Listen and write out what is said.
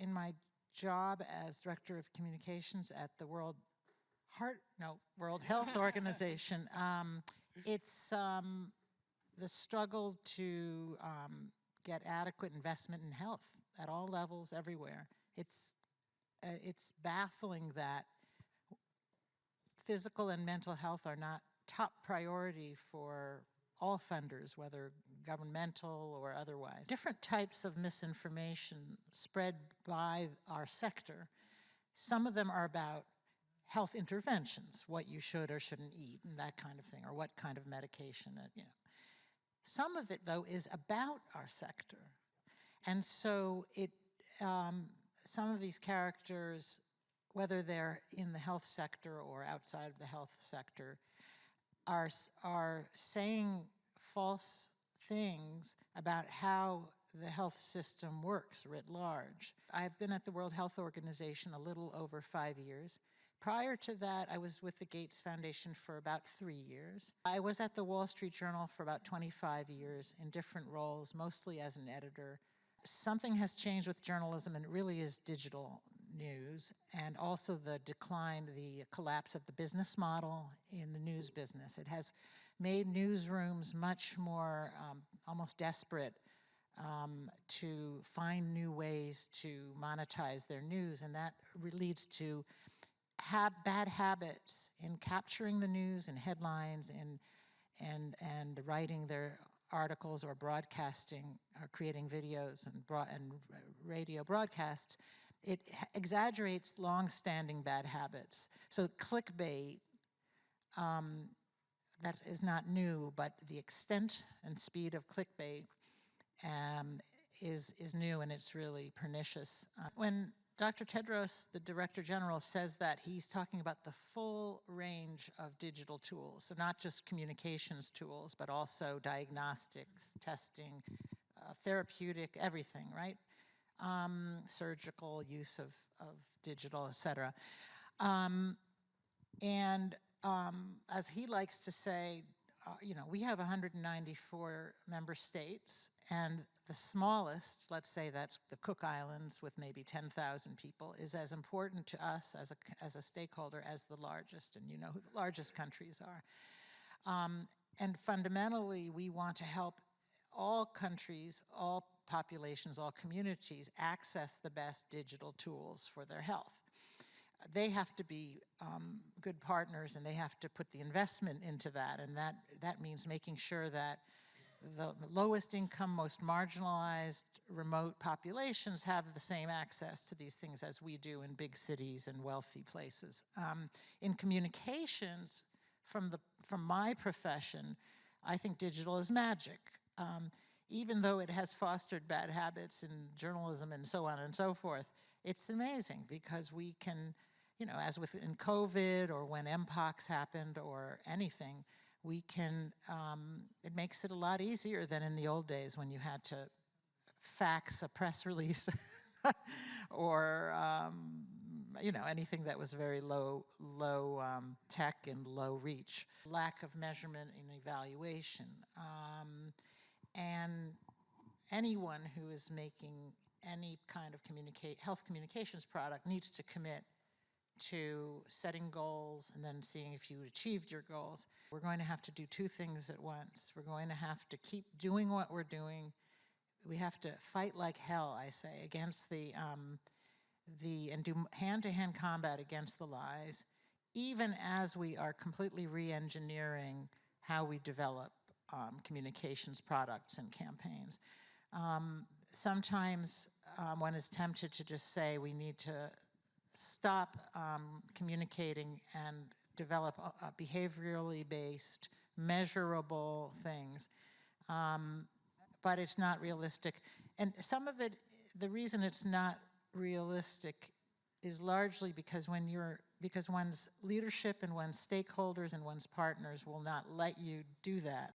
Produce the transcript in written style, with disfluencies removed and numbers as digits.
in my job as Director of Communications at the World Health Organization, it's the struggle to get adequate investment in health at all levels, everywhere. It's baffling that physical and mental health are not top priority for all funders, whether governmental or otherwise. Different types of misinformation spread by our sector. Some of them are about health interventions, what you should or shouldn't eat, and that kind of thing, or what kind of medication, you know. Some of it, though, is about our sector. And so some of these characters, whether they're in the health sector or outside of the health sector, are saying false things about how the health system works writ large. I've been at the World Health Organization a little over 5 years. Prior to that, I was with the Gates Foundation for about 3 years. I was at the Wall Street Journal for about 25 years in different roles, mostly as an editor. Something has changed with journalism, and it really is digital news, and also the decline, the collapse of the business model in the news business. It has made newsrooms much more almost desperate to find new ways to monetize their news, and that leads to bad habits in capturing the news and headlines and writing their articles or broadcasting or creating videos and radio broadcasts. It exaggerates long-standing bad habits. So clickbait, that is not new, but the extent and speed of clickbait is new, and it's really pernicious. When Dr. Tedros, the Director General, says that he's talking about the full range of digital tools, so not just communications tools, but also diagnostics, testing, therapeutic, everything, right? Surgical use of digital, et cetera. As he likes to say, you know, we have 194 member states, and the smallest, let's say that's the Cook Islands with maybe 10,000 people, is as important to us as a stakeholder as the largest, and you know who the largest countries are. And fundamentally, we want to help all countries, all populations, all communities access the best digital tools for their health. They have to be good partners, and they have to put the investment into that, and that means making sure that the lowest income, most marginalized, remote populations have the same access to these things as we do in big cities and wealthy places. In communications, from my profession, I think digital is magic. Even though it has fostered bad habits in journalism and so on and so forth, it's amazing because we can, you know, as in COVID or when MPOX happened or anything, we can, it makes it a lot easier than in the old days when you had to fax a press release or, you know, anything that was very low tech and low reach. Lack of measurement and evaluation. And anyone who is making any kind of health communications product needs to commit to setting goals and then seeing if you achieved your goals. We're going to have to do two things at once. We're going to have to keep doing what we're doing. We have to fight like hell, I say, against and do hand-to-hand combat against the lies, even as we are completely re-engineering how we develop communications products and campaigns. Sometimes one is tempted to just say we need to stop communicating and develop behaviorally based, measurable things. But it's not realistic. And some of it, the reason it's not realistic is largely because one's leadership and one's stakeholders and one's partners will not let you do that.